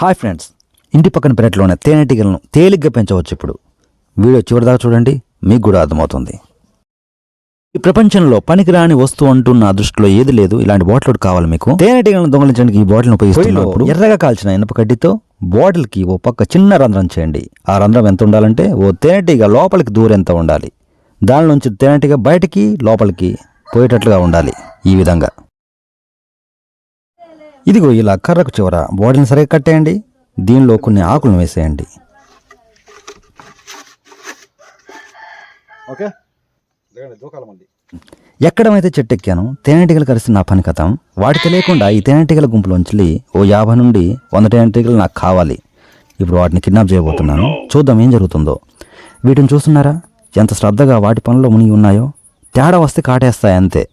Hi friends, ఇంటి పక్కన పెరట్లోనే తేనెటీగలను తేలిగ్గా పెంచవచ్చు. ఇప్పుడు వీడియో చివరిదాకా చూడండి, మీకు కూడా అర్థమవుతుంది. ఈ ప్రపంచంలో పనికిరాని వస్తువు అంటూ నా దృష్టిలో ఏది లేదు. ఇలాంటి బాటిల్ కావాలి మీకు. తేనెటీగలను దొంగలించడానికి ఈ బాటిల్ను ఉపయోగిస్తున్నప్పుడు ఎర్రగా కాల్చిన ఇనుప కడ్డీతో బాటిల్కి ఓ పక్క చిన్న రంధ్రం చేయండి. ఆ రంధ్రం ఎంత ఉండాలంటే ఓ తేనెటీగ లోపలికి దూరెంత ఉండాలి. దాని నుంచి తేనెటీగ బయటికి లోపలికి పోయేటట్లుగా ఉండాలి. ఈ విధంగా ఇదిగో ఇలా కర్రకు చివర బాటిల్ని సరిగ్గా కట్టేయండి. దీనిలో కొన్ని ఆకులను వేసేయండి. ఎక్కడమైతే చెట్టు ఎక్కాను తేనెటీగలు కలిసి నా పని కథం. వాటి తెలియకుండా ఈ తేనెటీగల గుంపులోంచి ఓ 50 నుండి 100 తేనెటీగలు నాకు కావాలి. ఇప్పుడు వాటిని కిడ్నాప్ చేయబోతున్నాను. చూద్దాం ఏం జరుగుతుందో. వీటిని చూస్తున్నారా ఎంత శ్రద్ధగా వాటి పనుల్లో మునిగి ఉన్నాయో. తేడా వస్తే కాటేస్తాయి అంతే.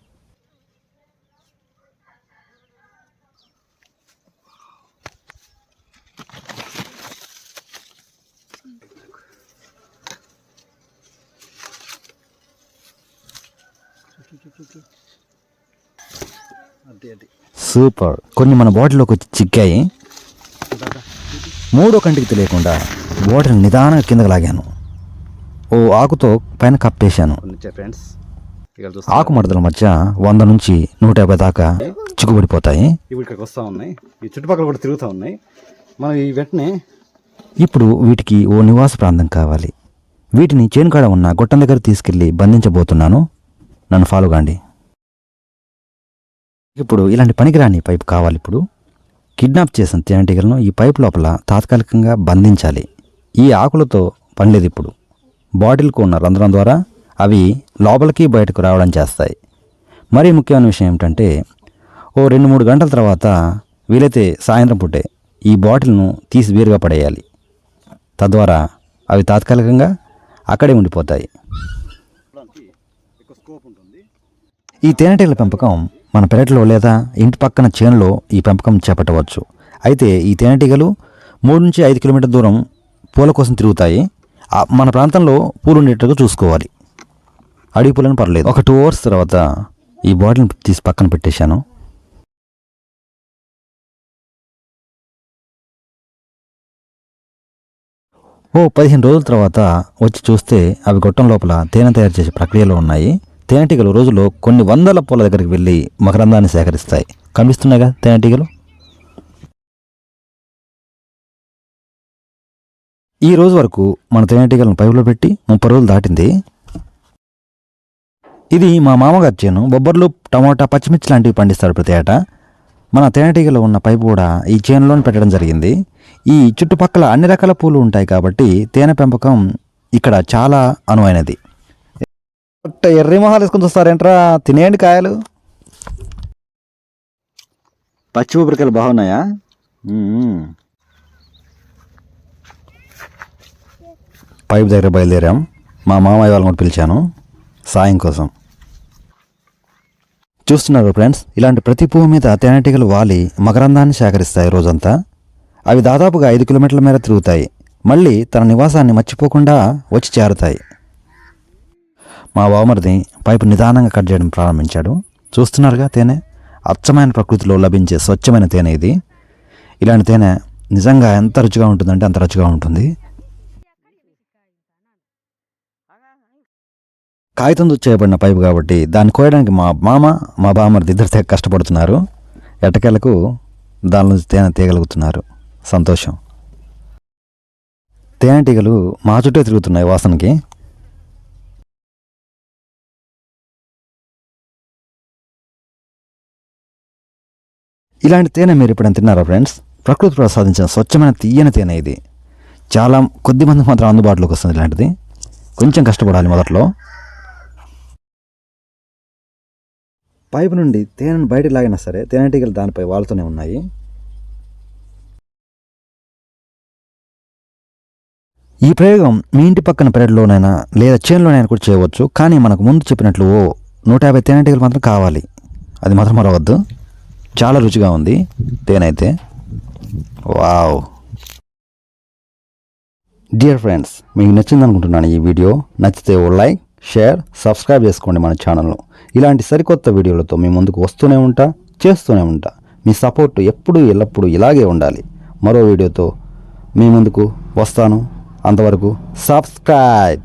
సూపర్. కొన్ని మన బాటిల్లోకి వచ్చి చిక్కాయి. మూడో కంటికి తెలియకుండా బాటిల్ నిదానంగా కిందకు లాగాను. ఓ ఆకుతో పైన కప్పేశాను. ఆకు మడతల మధ్య 100 నుంచి 150 దాకా చిక్కుబడిపోతాయి. ఇక్కడికి వస్తూ ఉన్నాయి, ఈ చుట్టుపక్కల కూడా తిరుగుతూ ఉన్నాయి. మనం ఈ వెంటనే ఇప్పుడు వీటికి ఓ నివాస ప్రాంతం కావాలి. వీటిని చేనుకాడ ఉన్న గొట్టం దగ్గర తీసుకెళ్లి బంధించబోతున్నాను. నన్ను ఫాలో కాండి. ఇప్పుడు ఇలాంటి పనికిరాని పైపు కావాలి. ఇప్పుడు కిడ్నాప్ చేసిన తేనెటీగలను ఈ పైపు లోపల తాత్కాలికంగా బంధించాలి. ఈ ఆకులతో పనిలేదు. ఇప్పుడు బాటిల్కు ఉన్న రంధ్రం ద్వారా అవి లోపలికి బయటకు రావడం చేస్తాయి. మరీ ముఖ్యమైన విషయం ఏమిటంటే ఓ 2-3 గంటల తర్వాత వీలైతే సాయంత్రం పూటే ఈ బాటిల్ను తీసి వేరుగా పడేయాలి. తద్వారా అవి తాత్కాలికంగా అక్కడే ఉండిపోతాయి. ఈ తేనెటీగల పెంపకం మన పెరట్లో లేదా ఇంటి పక్కన చేనులో ఈ పెంపకం చేపట్టవచ్చు. అయితే ఈ తేనెటీగలు 3 నుంచి 5 కిలోమీటర్ల దూరం పూల కోసం తిరుగుతాయి. మన ప్రాంతంలో పూలు ఉండేట్టుగా చూసుకోవాలి. అడవి పూలను పర్లేదు. ఒక 2 అవర్స్ తర్వాత ఈ బాటిల్ని తీసి పక్కన పెట్టేశాను. ఓ 15 రోజుల తర్వాత వచ్చి చూస్తే అవి గొట్టం లోపల తేనె తయారు చేసే ప్రక్రియలో ఉన్నాయి. తేనెటీగలు రోజులో కొన్ని 100 పూల దగ్గరికి వెళ్ళి మకరందాన్ని సేకరిస్తాయి. కనిపిస్తున్నాయిగా తేనెటీగలు. ఈ రోజు వరకు మన తేనెటీగలను పైపులో పెట్టి 30 రోజులు దాటింది. ఇది మా మామగారి చేను. బొబ్బర్లు, టమోటా, పచ్చిమిర్చి లాంటివి పండిస్తాడు ప్రతి ఏటా. మన తేనెటీగలు ఉన్న పైపు కూడా ఈ చేనులోనే పెట్టడం జరిగింది. ఈ చుట్టుపక్కల అన్ని రకాల పూలు ఉంటాయి కాబట్టి తేనె పెంపకం ఇక్కడ చాలా అనువైనది. ఎర్రి మొహాలు వేసుకొని చూస్తారేంట్రా, తినేయండి కాయలు. పచ్చి కొబ్బరికాయలు బాగున్నాయా? పైపు దగ్గర బయలుదేరాం. మా మామయ్య వాళ్ళని కూడా పిలిచాను సాయం కోసం. చూస్తున్నారు ఫ్రెండ్స్, ఇలాంటి ప్రతి పువ్వు మీద తేనెటీగలు వాలి మకరందాన్ని సేకరిస్తాయి రోజంతా. అవి దాదాపుగా 5 కిలోమీటర్ల మేర తిరుగుతాయి. మళ్ళీ తన నివాసాన్ని మర్చిపోకుండా వచ్చి చేరుతాయి. మా బావమరిది పైపు నిదానంగా కట్ చేయడం ప్రారంభించాడు. చూస్తున్నారుగా తేనె. అచ్చమైన ప్రకృతిలో లభించే స్వచ్ఛమైన తేనె ఇది. ఇలాంటి తేనె నిజంగా ఎంత రుచిగా ఉంటుందంటే అంత రుచిగా ఉంటుంది. కాగితంతో చేయబడిన పైపు కాబట్టి దాన్ని కోయడానికి మా మామ, మా బావమరిది ఇద్దరు కష్టపడుతున్నారు. ఎట్టకేలకు దాని నుంచి తేనె తీయగలుగుతున్నారు. సంతోషం. తేనెటీగలు మా చుట్టే తిరుగుతున్నాయి వాసనకి. ఇలాంటి తేనె మీరు ఎప్పుడైనా తిన్నారా ఫ్రెండ్స్? ప్రకృతి ప్రసాదించిన స్వచ్ఛమైన తీయని తేనె ఇది. చాలా కొద్ది మందికి మాత్రం అందుబాటులోకి వస్తుంది ఇలాంటిది. కొంచెం కష్టపడాలి మొదట్లో. పైపు నుండి తేనెను బయటకు లాగినా సరే తేనెటీగలు దానిపై వాలుతూనే ఉన్నాయి. ఈ ప్రయోగం మీ ఇంటి పక్కన పెరట్లోనైనా లేదా చేనులోనైనా కూడా చేయవచ్చు. కానీ మనకు ముందు చెప్పినట్లు 150 తేనెటీగలు మాత్రం కావాలి. అది మాత్రం మరవద్దు. చాలా రుచిగా ఉంది తేనె అయితే. వావ్. డియర్ ఫ్రెండ్స్, మీకు నచ్చింది అనుకుంటున్నాను ఈ వీడియో. నచ్చితే ఓ లైక్, షేర్, సబ్స్క్రైబ్ చేసుకోండి మన ఛానల్ను. ఇలాంటి సరికొత్త వీడియోలతో మీ ముందుకు వస్తూనే ఉంటా, చేస్తూనే ఉంటా. మీ సపోర్ట్ ఎప్పుడూ ఎల్లప్పుడూ ఇలాగే ఉండాలి. మరో వీడియోతో మీ ముందుకు వస్తాను. అంతవరకు సబ్స్క్రైబ్.